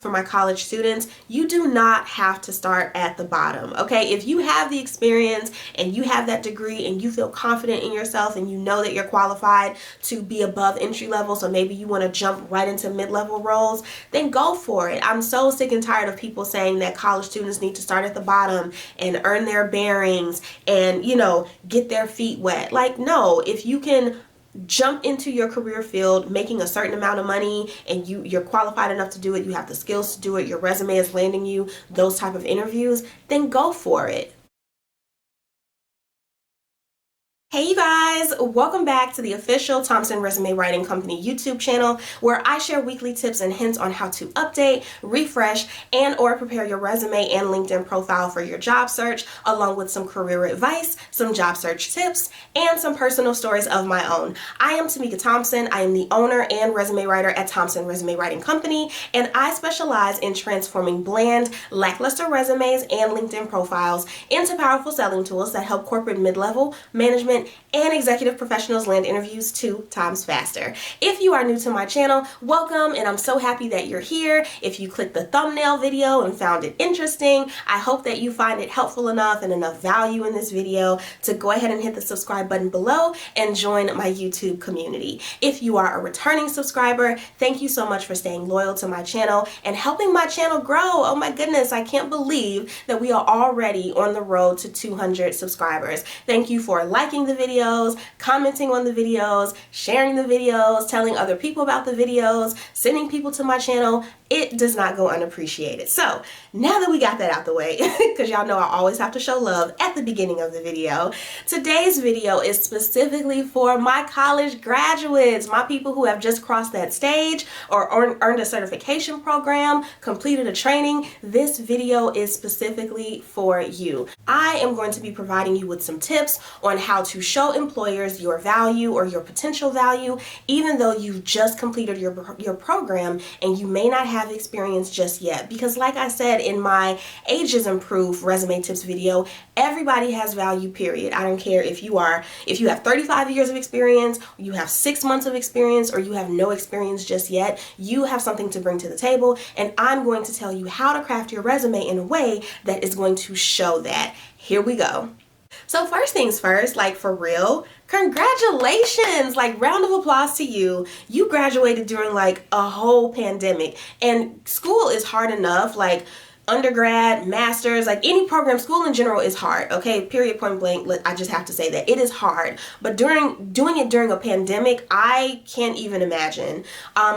for my college students, you do not have to start at the bottom, okay? If you have the experience and you have that degree and you feel confident in yourself and you know that you're qualified to be above entry level, so maybe you want to jump right into mid-level roles, then go for it. I'm so sick and tired of people saying that college students need to start at the bottom and earn their bearings and, you know, get their feet wet. Like, no, if you can jump into your career field making a certain amount of money and you're qualified enough to do it, you have the skills to do it, your resume is landing you those type of interviews, then go for it. Hey you guys, welcome back to the official Thompson Resume Writing Company YouTube channel, where I share weekly tips and hints on how to update, refresh, and or prepare your resume and LinkedIn profile for your job search, along with some career advice, some job search tips, and some personal stories of my own. I am Tamika Thompson. I am the owner and resume writer at Thompson Resume Writing Company, and I specialize in transforming bland, lackluster resumes and LinkedIn profiles into powerful selling tools that help corporate mid-level, management, and executive professionals land interviews 2 times faster. If you are new to my channel, welcome, and I'm so happy that you're here. If you clicked the thumbnail video and found it interesting, I hope that you find it helpful enough and enough value in this video to go ahead and hit the subscribe button below and join my YouTube community. If you are a returning subscriber, thank you so much for staying loyal to my channel and helping my channel grow. Oh my goodness, I can't believe that we are already on the road to 200 subscribers. Thank you for liking the videos, commenting on the videos, sharing the videos, telling other people about the videos, sending people to my channel. It does not go unappreciated. So now that we got that out the way, because y'all know I always have to show love at the beginning of the video, today's video is specifically for my college graduates, my people who have just crossed that stage or earned a certification program, completed a training. This video is specifically for you. I am going to be providing you with some tips on how to show employers your value or your potential value, even though you've just completed your program and you may not have experience just yet. Because like I said in my Ages Improved resume tips video, everybody has value, period. I don't care if you have 35 years of experience, you have 6 months of experience, or you have no experience just yet. You have something to bring to the table, and I'm going to tell you how to craft your resume in a way that is going to show that. Here we go. So first things first, like for real, congratulations, like round of applause to you. You graduated during like a whole pandemic, and school is hard enough, like undergrad, masters, like any program, school in general is hard, okay? Period, point blank. I just have to say that it is hard. But doing it during a pandemic, I can't even imagine.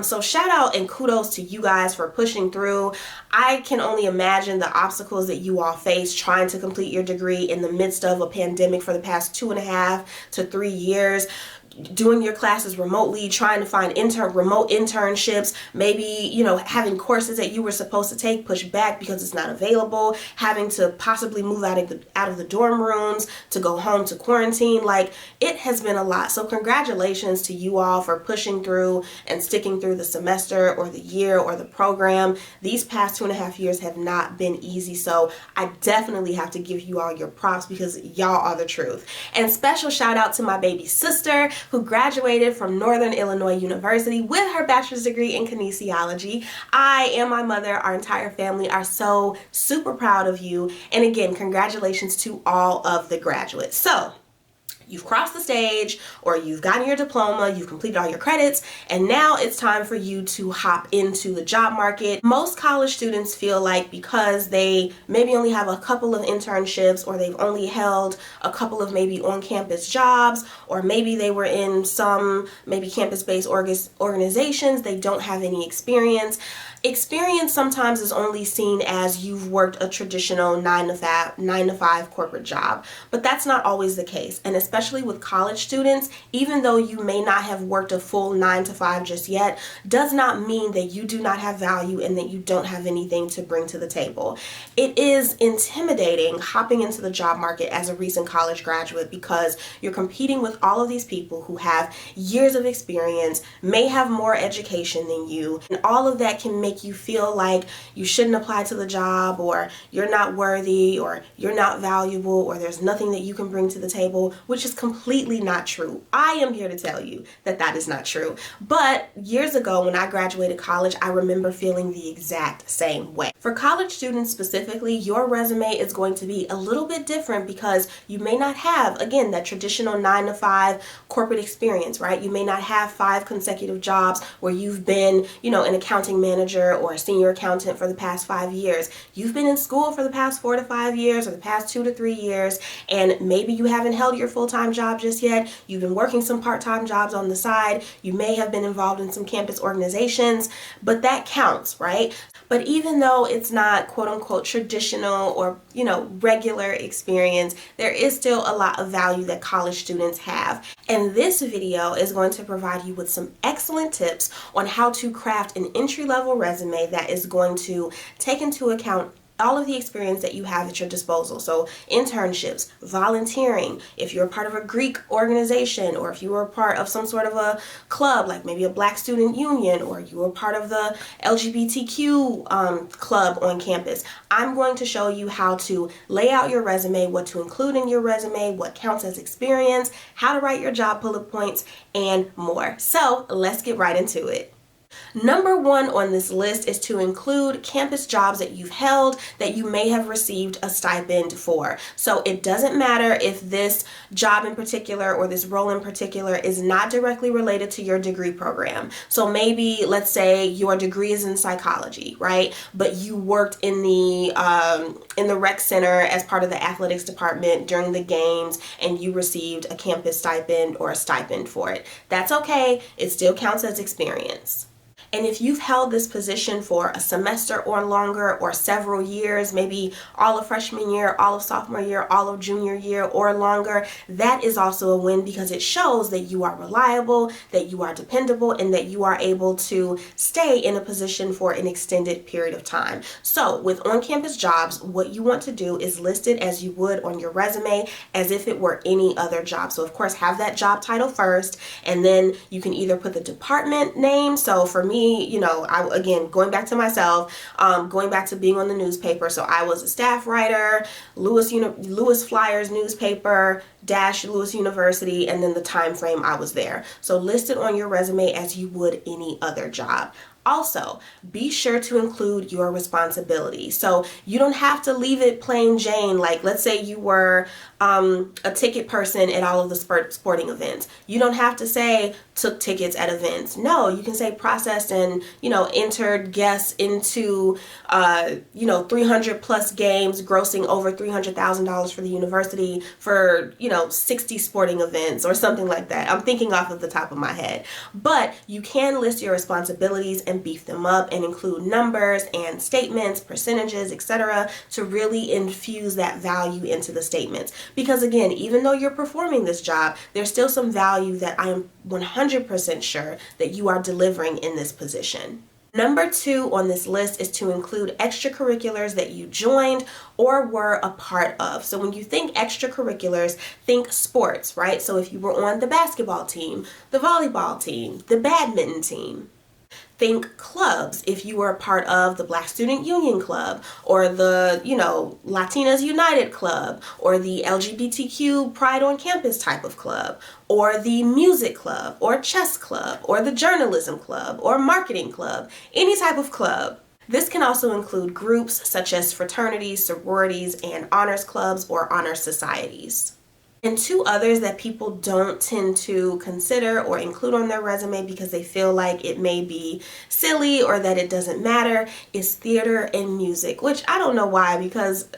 So shout out and kudos to you guys for pushing through. I can only imagine the obstacles that you all face trying to complete your degree in the midst of a pandemic for the past 2.5 to 3 years. Doing your classes remotely, trying to find remote internships, maybe, you know, having courses that you were supposed to take pushed back because it's not available, having to possibly move out of the dorm rooms to go home to quarantine. Like, it has been a lot. So congratulations to you all for pushing through and sticking through the semester or the year or the program. These past 2.5 years have not been easy. So I definitely have to give you all your props because y'all are the truth. And special shout out to my baby sister who graduated from Northern Illinois University with her bachelor's degree in kinesiology. I and my mother, our entire family, are so super proud of you. And again, congratulations to all of the graduates. So you've crossed the stage, or you've gotten your diploma, you've completed all your credits, and now it's time for you to hop into the job market. Most college students feel like because they maybe only have a couple of internships, or they've only held a couple of maybe on-campus jobs, or maybe they were in some maybe campus-based organizations, they don't have any experience. Experience sometimes is only seen as you've worked a traditional 9 to 5 corporate job, but that's not always the case. And especially with college students, even though you may not have worked a full 9 to 5 just yet, does not mean that you do not have value and that you don't have anything to bring to the table. It is intimidating hopping into the job market as a recent college graduate because you're competing with all of these people who have years of experience, may have more education than you, and all of that can make make you feel like you shouldn't apply to the job, or you're not worthy, or you're not valuable, or there's nothing that you can bring to the table, which is completely not true. I am here to tell you that that is not true. But years ago when I graduated college, I remember feeling the exact same way. For college students specifically, your resume is going to be a little bit different because you may not have, again, that traditional 9-to-5 corporate experience, right? You may not have 5 consecutive jobs where you've been, an accounting manager or a senior accountant for the past 5 years. You've been in school for the past 4 to 5 years or the past 2 to 3 years, and maybe you haven't held your full-time job just yet. You've been working some part-time jobs on the side. You may have been involved in some campus organizations, but that counts, right? But even though it's not quote-unquote traditional or, regular experience, there is still a lot of value that college students have. And this video is going to provide you with some excellent tips on how to craft an entry-level resume that is going to take into account all of the experience that you have at your disposal. So internships, volunteering, if you're part of a Greek organization, or if you were part of some sort of a club, like maybe a Black student union, or you were part of the LGBTQ club on campus. I'm going to show you how to lay out your resume, what to include in your resume, what counts as experience, how to write your job bullet points, and more. So let's get right into it. Number 1 on this list is to include campus jobs that you've held that you may have received a stipend for. So it doesn't matter if this job in particular or this role in particular is not directly related to your degree program. So maybe, let's say your degree is in psychology, right? But you worked in the rec center as part of the athletics department during the games, and you received a campus stipend or a stipend for it. That's okay. It still counts as experience. And if you've held this position for a semester or longer, or several years, maybe all of freshman year, all of sophomore year, all of junior year or longer, that is also a win because it shows that you are reliable, that you are dependable, and that you are able to stay in a position for an extended period of time. So with on-campus jobs, what you want to do is list it as you would on your resume as if it were any other job. So of course, have that job title first, and then you can either put the department name. So for me, again, going back to myself, going back to being on the newspaper. So I was a staff writer, Lewis Flyers newspaper -- Lewis University, and then the time frame I was there. So list it on your resume as you would any other job. Also, be sure to include your responsibilities. So you don't have to leave it plain Jane. Like, let's say you were a ticket person at all of the sporting events. You don't have to say took tickets at events. No, you can say processed and, entered guests into, 300 plus games, grossing over $300,000 for the university for, 60 sporting events or something like that. I'm thinking off of the top of my head. But you can list your responsibilities and beef them up and include numbers and statements, percentages, etc. to really infuse that value into the statements. Because again, even though you're performing this job, there's still some value that I am 100% sure that you are delivering in this position. Number 2 on this list is to include extracurriculars that you joined or were a part of. So when you think extracurriculars, think sports, right? So if you were on the basketball team, the volleyball team, the badminton team. Think clubs if you were a part of the Black Student Union Club, or the, Latinas United Club, or the LGBTQ Pride on Campus type of club, or the music club, or chess club, or the journalism club, or marketing club, any type of club. This can also include groups such as fraternities, sororities, and honors clubs or honor societies. And 2 others that people don't tend to consider or include on their resume because they feel like it may be silly or that it doesn't matter is theater and music, which I don't know why, because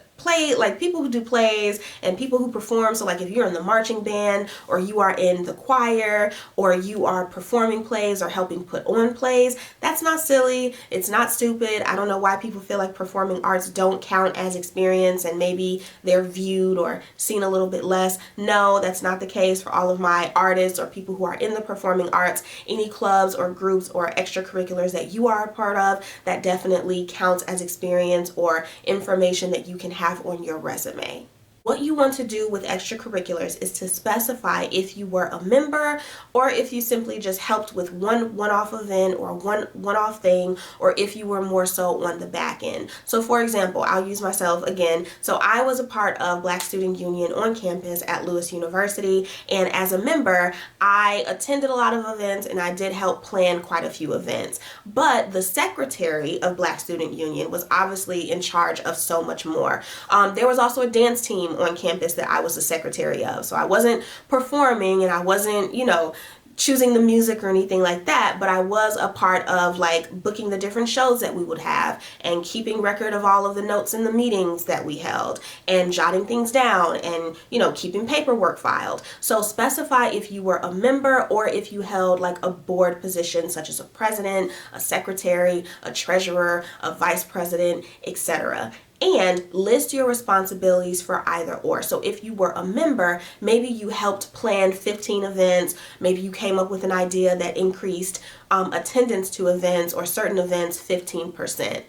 people who do plays and people who perform, so like if you're in the marching band or you are in the choir or you are performing plays or helping put on plays, that's not silly, it's not stupid. I don't know why people feel like performing arts don't count as experience and maybe they're viewed or seen a little bit less. No, that's not the case for all of my artists or people who are in the performing arts. Any clubs or groups or extracurriculars that you are a part of, that definitely counts as experience or information that you can have on your resume. What you want to do with extracurriculars is to specify if you were a member or if you simply just helped with one-off event or one-off thing, or if you were more so on the back end. So for example, I'll use myself again. So I was a part of Black Student Union on campus at Lewis University, and as a member, I attended a lot of events and I did help plan quite a few events. But the secretary of Black Student Union was obviously in charge of so much more. There was also a dance team on campus that I was the secretary of. So I wasn't performing and I wasn't, choosing the music or anything like that, but I was a part of like booking the different shows that we would have and keeping record of all of the notes in the meetings that we held and jotting things down and, keeping paperwork filed. So specify if you were a member or if you held like a board position such as a president, a secretary, a treasurer, a vice president, etc. And list your responsibilities for either or. So if you were a member, maybe you helped plan 15 events, maybe you came up with an idea that increased attendance to events or certain events 15%.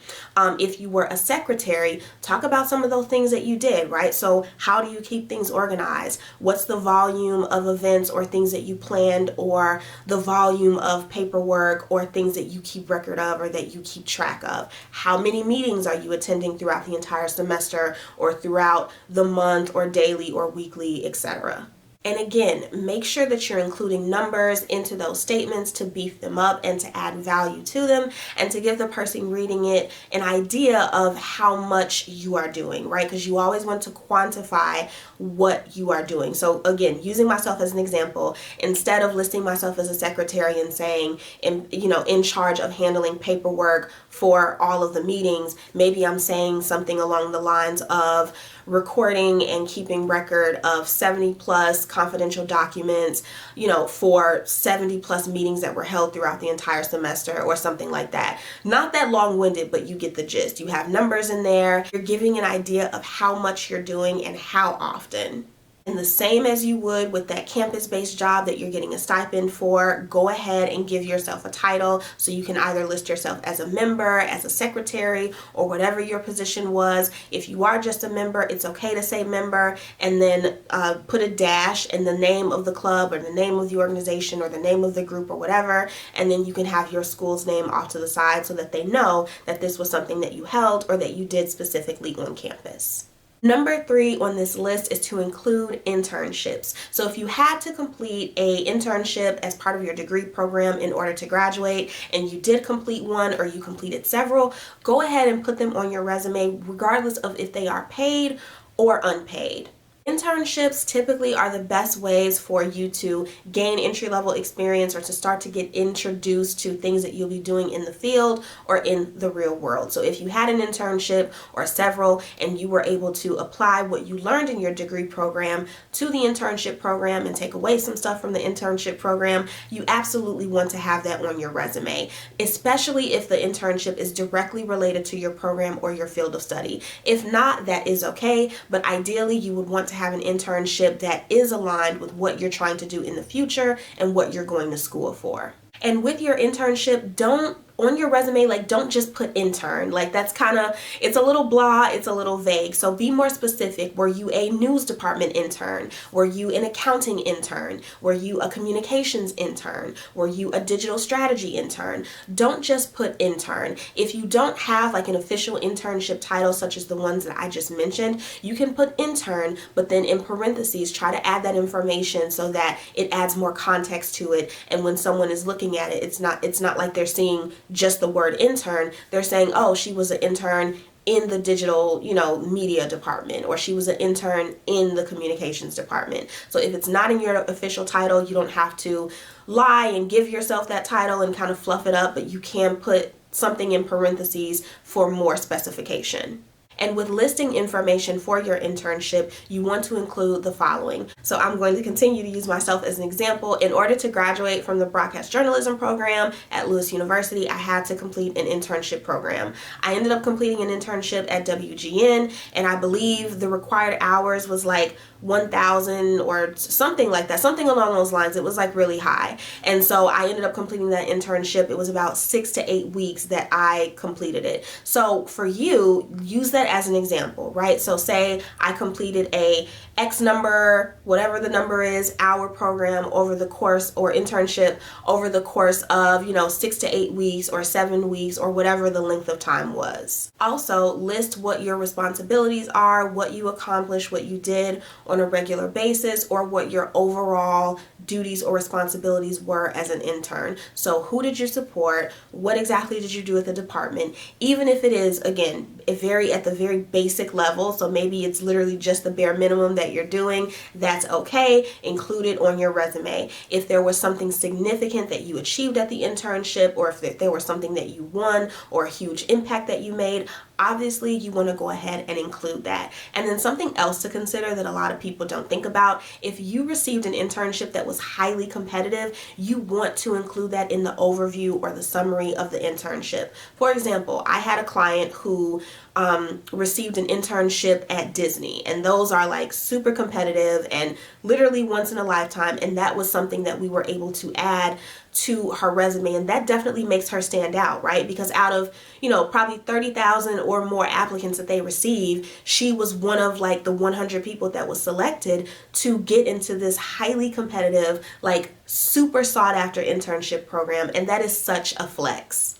If you were a secretary, talk about some of those things that you did, right? So how do you keep things organized? What's the volume of events or things that you planned, or the volume of paperwork or things that you keep record of or that you keep track of? How many meetings are you attending throughout the entire semester or throughout the month or daily or weekly, etc.? And again, make sure that you're including numbers into those statements to beef them up and to add value to them and to give the person reading it an idea of how much you are doing, right? Because you always want to quantify what you are doing. So again, using myself as an example, instead of listing myself as a secretary and saying, in charge of handling paperwork for all of the meetings, maybe I'm saying something along the lines of recording and keeping record of 70 plus confidential documents, for 70 plus meetings that were held throughout the entire semester or something like that. Not that long-winded, but you get the gist. You have numbers in there. You're giving an idea of how much you're doing and how often. And the same as you would with that campus-based job that you're getting a stipend for, go ahead and give yourself a title so you can either list yourself as a member, as a secretary, or whatever your position was. If you are just a member, it's okay to say member and then put a dash in the name of the club or the name of the organization or the name of the group or whatever, and then you can have your school's name off to the side so that they know that this was something that you held or that you did specifically on campus. Number 3 on this list is to include internships. So if you had to complete a internship as part of your degree program in order to graduate, and you did complete one or you completed several, go ahead and put them on your resume regardless of if they are paid or unpaid. Internships typically are the best ways for you to gain entry-level experience or to start to get introduced to things that you'll be doing in the field or in the real world. So if you had an internship or several and you were able to apply what you learned in your degree program to the internship program and take away some stuff from the internship program, you absolutely want to have that on your resume, especially if the internship is directly related to your program or your field of study. If not, that is okay, but ideally you would want to have an internship that is aligned with what you're trying to do in the future and what you're going to school for. And with your internship, on your resume, don't just put intern. That's it's a little blah, it's a little vague. So be more specific. Were you a news department intern? Were you an accounting intern? Were you a communications intern? Were you a digital strategy intern? Don't just put intern. If you don't have an official internship title such as the ones that I just mentioned, you can put intern, but then in parentheses try to add that information so that it adds more context to it. And when someone is looking at it, it's not like they're seeing just the word intern. They're saying, oh, she was an intern in the digital, media department, or she was an intern in the communications department. So if it's not in your official title, you don't have to lie and give yourself that title and kind of fluff it up, but you can put something in parentheses for more specification. And with listing information for your internship, you want to include the following. So I'm going to continue to use myself as an example. In order to graduate from the broadcast journalism program at Lewis University, I had to complete an internship program. I ended up completing an internship at WGN, and I believe the required hours was 1,000 or something like that, something along those lines. It was like really high. And so I ended up completing that internship. It was about 6 to 8 weeks that I completed it. So for you, use that as an example, right? So say I completed a X number, whatever the number is, hour program over the course, or internship over the course of, 6 to 8 weeks or 7 weeks or whatever the length of time was. Also, list what your responsibilities are, what you accomplished, what you did on a regular basis, or what your overall duties or responsibilities were as an intern. So who did you support? What exactly did you do at the department? Even if it is, again, at the very basic level, so maybe it's literally just the bare minimum that you're doing, that's okay. Include it on your resume. If there was something significant that you achieved at the internship, or if there was something that you won or a huge impact that you made, obviously you want to go ahead and include that. And then something else to consider that a lot of people don't think about, if you received an internship that was highly competitive, you want to include that in the overview or the summary of the internship. For example, I had a client who received an internship at Disney, and those are like super competitive and literally once in a lifetime, and that was something that we were able to add to her resume, and that definitely makes her stand out, right? Because out of probably 30,000 or more applicants that they receive, she was one of like the 100 people that was selected to get into this highly competitive, like super sought after internship program, and that is such a flex.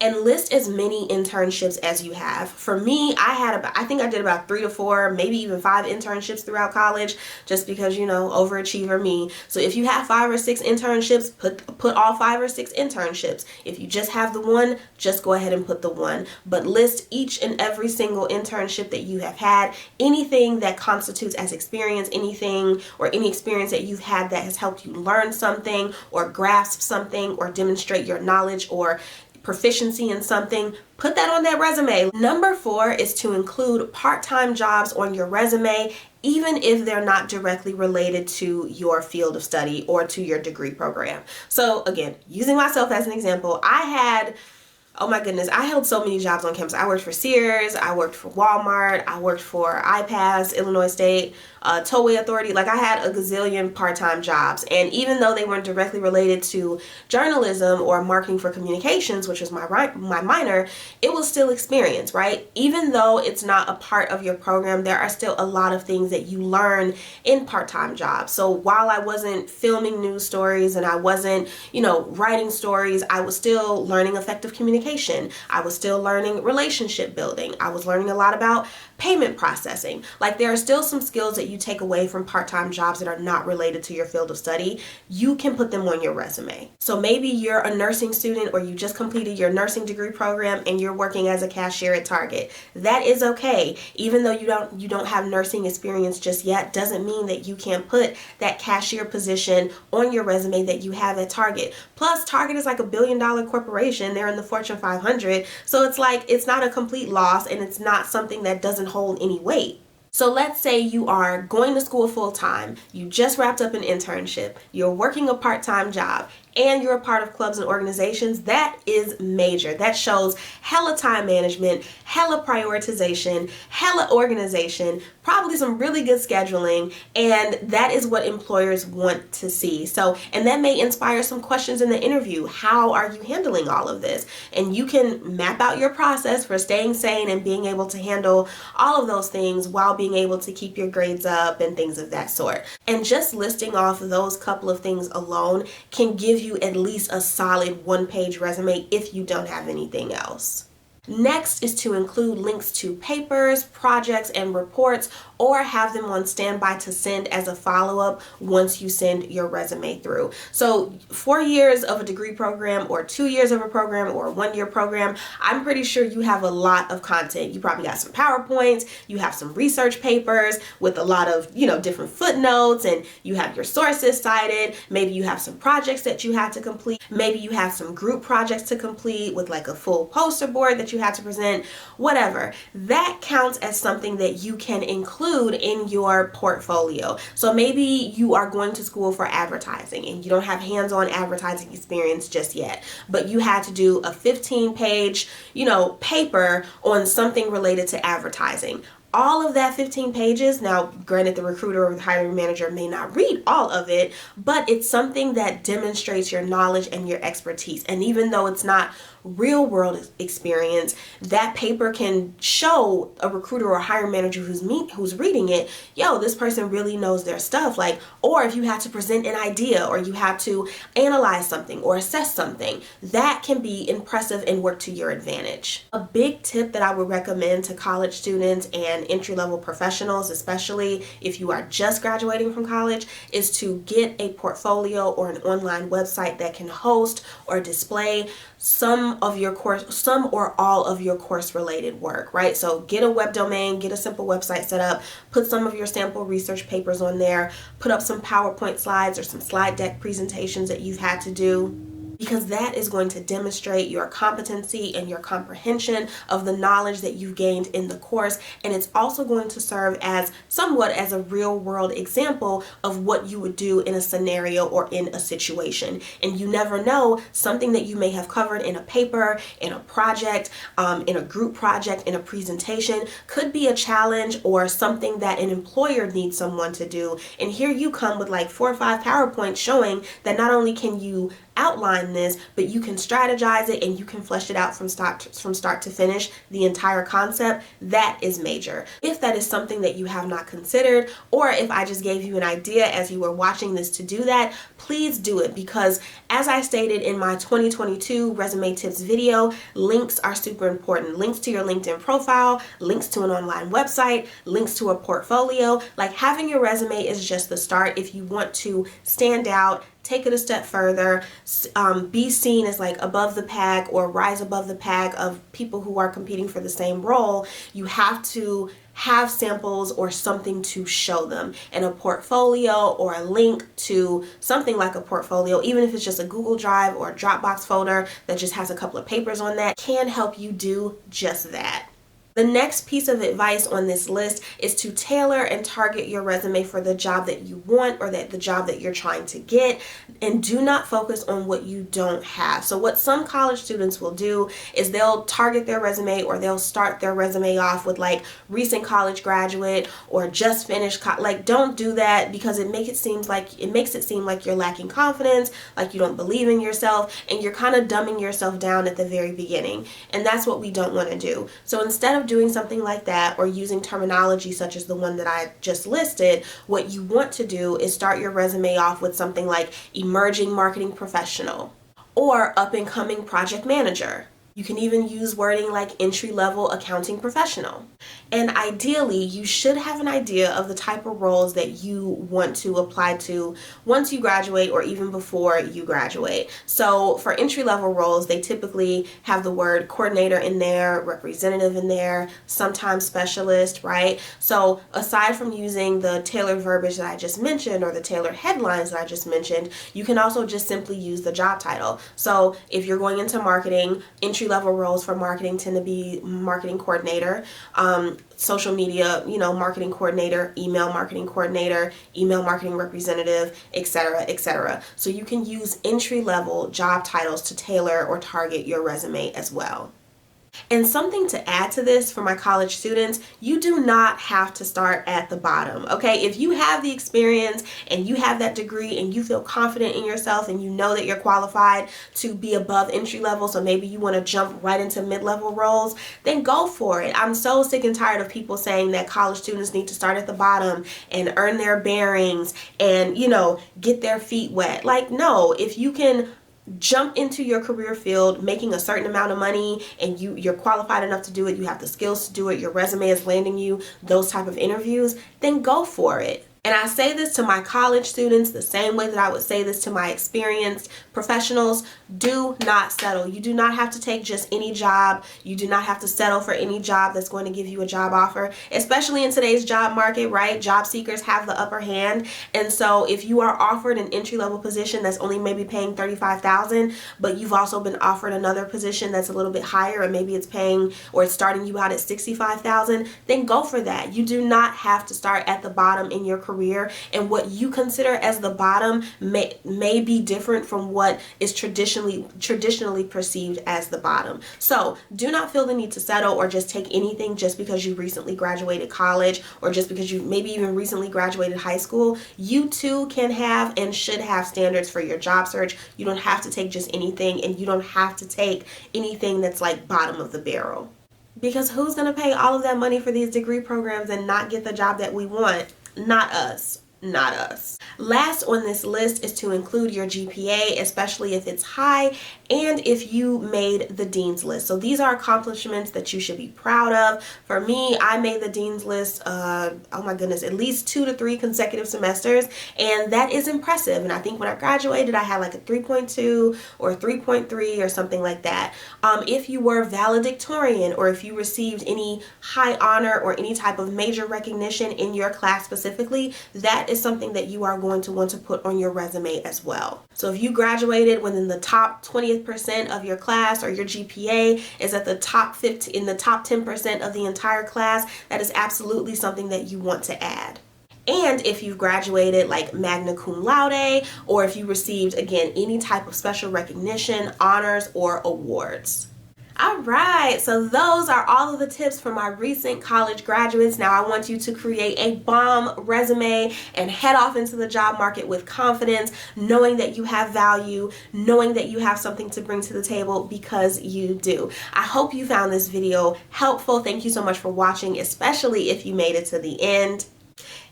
And list as many internships as you have. For me, I think I did about 3 to 4, maybe even 5 internships throughout college, just because, overachiever me. So if you have 5 or 6 internships, put all 5 or 6 internships. If you just have the one, just go ahead and put the one. But list each and every single internship that you have had, anything that constitutes as experience, anything or any experience that you've had that has helped you learn something or grasp something or demonstrate your knowledge or proficiency in something, put that on that resume. Number 4 is to include part-time jobs on your resume, even if they're not directly related to your field of study or to your degree program. So again, using myself as an example, oh my goodness, I held so many jobs on campus. I worked for Sears, I worked for Walmart, I worked for iPass, Illinois State, Tollway Authority. Like, I had a gazillion part-time jobs, and even though they weren't directly related to journalism or marketing for communications, which was my minor, it was still experience, right? Even though it's not a part of your program, there are still a lot of things that you learn in part-time jobs. So while I wasn't filming news stories and I wasn't, writing stories, I was still learning effective communication. I was still learning relationship building. I was learning a lot about payment processing. Like, there are still some skills that you take away from part-time jobs that are not related to your field of study. You can put them on your resume. So maybe you're a nursing student, or you just completed your nursing degree program and you're working as a cashier at Target. That is okay. Even though you don't have nursing experience just yet, doesn't mean that you can't put that cashier position on your resume that you have at Target. Plus, Target is like $1 billion corporation. They're in the Fortune 500. So it's like, it's not a complete loss, and it's not something that doesn't hold any weight. So let's say you are going to school full time, you just wrapped up an internship, you're working a part-time job, and you're a part of clubs and organizations. That is major. That shows hella time management, hella prioritization, hella organization, probably some really good scheduling, and that is what employers want to see. So, and that may inspire some questions in the interview. How are you handling all of this? And you can map out your process for staying sane and being able to handle all of those things while being able to keep your grades up and things of that sort. And just listing off those couple of things alone can give you at least a solid 1-page resume if you don't have anything else. Next is to include links to papers, projects, and reports, or have them on standby to send as a follow-up once you send your resume through. So 4 years of a degree program, or 2 years of a program, or a 1-year program, I'm pretty sure you have a lot of content. You probably got some PowerPoints, you have some research papers with a lot of, different footnotes, and you have your sources cited. Maybe you have some projects that you had to complete. Maybe you have some group projects to complete with like a full poster board that you have to present, whatever. That counts as something that you can include in your portfolio. So maybe you are going to school for advertising and you don't have hands-on advertising experience just yet, but you had to do a 15-page, paper on something related to advertising. all of that 15 pages, now granted the recruiter or the hiring manager may not read all of it, but it's something that demonstrates your knowledge and your expertise. And even though it's not real world experience, that paper can show a recruiter or a hiring manager who's reading it, yo, this person really knows their stuff. Like, or if you have to present an idea or you have to analyze something or assess something, that can be impressive and work to your advantage. A big tip that I would recommend to college students and entry-level professionals, especially if you are just graduating from college, is to get a portfolio or an online website that can host or display some or all of your course related work, right? So get a web domain, get a simple website set up, put some of your sample research papers on there, put up some PowerPoint slides or some slide deck presentations that you've had to do, because that is going to demonstrate your competency and your comprehension of the knowledge that you've gained in the course. And it's also going to serve as somewhat as a real world example of what you would do in a scenario or in a situation. And you never know, something that you may have covered in a paper, in a project, in a group project, in a presentation could be a challenge or something that an employer needs someone to do. And here you come with like 4 or 5 PowerPoints showing that not only can you outline this, but you can strategize it and you can flesh it out from start to finish, the entire concept. That is major. If that is something that you have not considered, or if I just gave you an idea as you were watching this to do that, please do it, because as I stated in my 2022 resume tips video, links are super important. Links to your LinkedIn profile, links to an online website, links to a portfolio. Like, having your resume is just the start. If you want to stand out, take it a step further, be seen as like above the pack or rise above the pack of people who are competing for the same role, you have to have samples or something to show them. And a portfolio or a link to something like a portfolio, even if it's just a Google Drive or a Dropbox folder that just has a couple of papers on that, can help you do just that. The next piece of advice on this list is to tailor and target your resume for the job that you want or the job that you're trying to get, and do not focus on what you don't have. So what some college students will do is they'll target their resume, or they'll start their resume off with like recent college graduate or just finished like, don't do that, because it makes it seem like you're lacking confidence, like you don't believe in yourself, and you're kind of dumbing yourself down at the very beginning. And that's what we don't want to do. So instead of doing something like that or using terminology such as the one that I just listed, what you want to do is start your resume off with something like emerging marketing professional or up and coming project manager. You can even use wording like entry-level accounting professional. And ideally, you should have an idea of the type of roles that you want to apply to once you graduate or even before you graduate. So for entry-level roles, they typically have the word coordinator in there, representative in there, sometimes specialist, right? So aside from using the tailored verbiage that I just mentioned or the tailored headlines that I just mentioned, you can also just simply use the job title. So if you're going into marketing, entry-level roles for marketing tend to be marketing coordinator, social media, marketing coordinator, email marketing representative, etc., etc. So you can use entry-level job titles to tailor or target your resume as well. And something to add to this for my college students, you do not have to start at the bottom, okay? If you have the experience and you have that degree and you feel confident in yourself and you know that you're qualified to be above entry level, so maybe you want to jump right into mid-level roles, then go for it. I'm so sick and tired of people saying that college students need to start at the bottom and earn their bearings and, get their feet wet. Like, no, if you can jump into your career field making a certain amount of money and you're qualified enough to do it, you have the skills to do it, your resume is landing you those type of interviews, then go for it. And I say this to my college students the same way that I would say this to my experienced professionals. Do not settle. You do not have to take just any job. You do not have to settle for any job that's going to give you a job offer, especially in today's job market, right? Job seekers have the upper hand. And so if you are offered an entry-level position that's only maybe paying $35,000, but you've also been offered another position that's a little bit higher and maybe it's paying or it's starting you out at $65,000, then go for that. You do not have to start at the bottom in your career career, and what you consider as the bottom may be different from what is traditionally perceived as the bottom. So do not feel the need to settle or just take anything just because you recently graduated college, or just because you maybe even recently graduated high school. You too can have and should have standards for your job search. You don't have to take just anything, and you don't have to take anything that's like bottom of the barrel. Because who's going to pay all of that money for these degree programs and not get the job that we want? Not us. Not us. Last on this list is to include your GPA, especially if it's high and if you made the dean's list. So these are accomplishments that you should be proud of. For me, I made the dean's list, oh my goodness, at least 2 to 3 consecutive semesters, and that is impressive. And I think when I graduated, I had like a 3.2 or 3.3 or something like that. If you were valedictorian, or if you received any high honor or any type of major recognition in your class specifically, that is something that you are going to want to put on your resume as well. So if you graduated within the top 20% of your class, or your GPA is at the top 15, in the top 10% of the entire class, that is absolutely something that you want to add. And if you've graduated like magna cum laude, or if you received, again, any type of special recognition, honors, or awards. Alright, so those are all of the tips for my recent college graduates. Now I want you to create a bomb resume and head off into the job market with confidence, knowing that you have value, knowing that you have something to bring to the table, because you do. I hope you found this video helpful. Thank you so much for watching, especially if you made it to the end.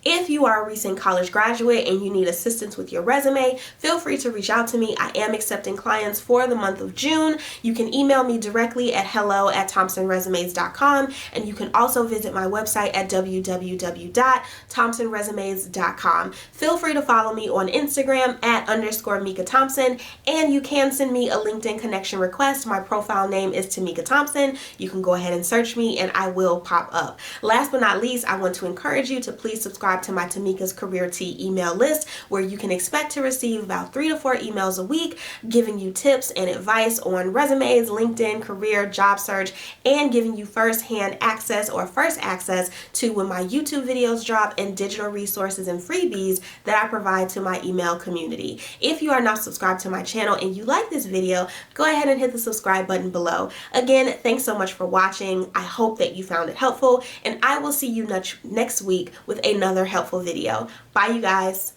If you are a recent college graduate and you need assistance with your resume, feel free to reach out to me. I am accepting clients for the month of June. You can email me directly at hello@thompsonresumes.com, and you can also visit my website at www.thompsonresumes.com. Feel free to follow me on Instagram at _Mika Thompson, and you can send me a LinkedIn connection request. My profile name is Tamika Thompson. You can go ahead and search me and I will pop up. Last but not least, I want to encourage you to please subscribe to my Tamika's Career Tea email list, where you can expect to receive about 3 to 4 emails a week giving you tips and advice on resumes, LinkedIn, career, job search, and giving you first-hand access, or first access, to when my YouTube videos drop, and digital resources and freebies that I provide to my email community. If you are not subscribed to my channel and you like this video, go ahead and hit the subscribe button below. Again, thanks so much for watching. I hope that you found it helpful, and I will see you next week with another helpful video. Bye, you guys.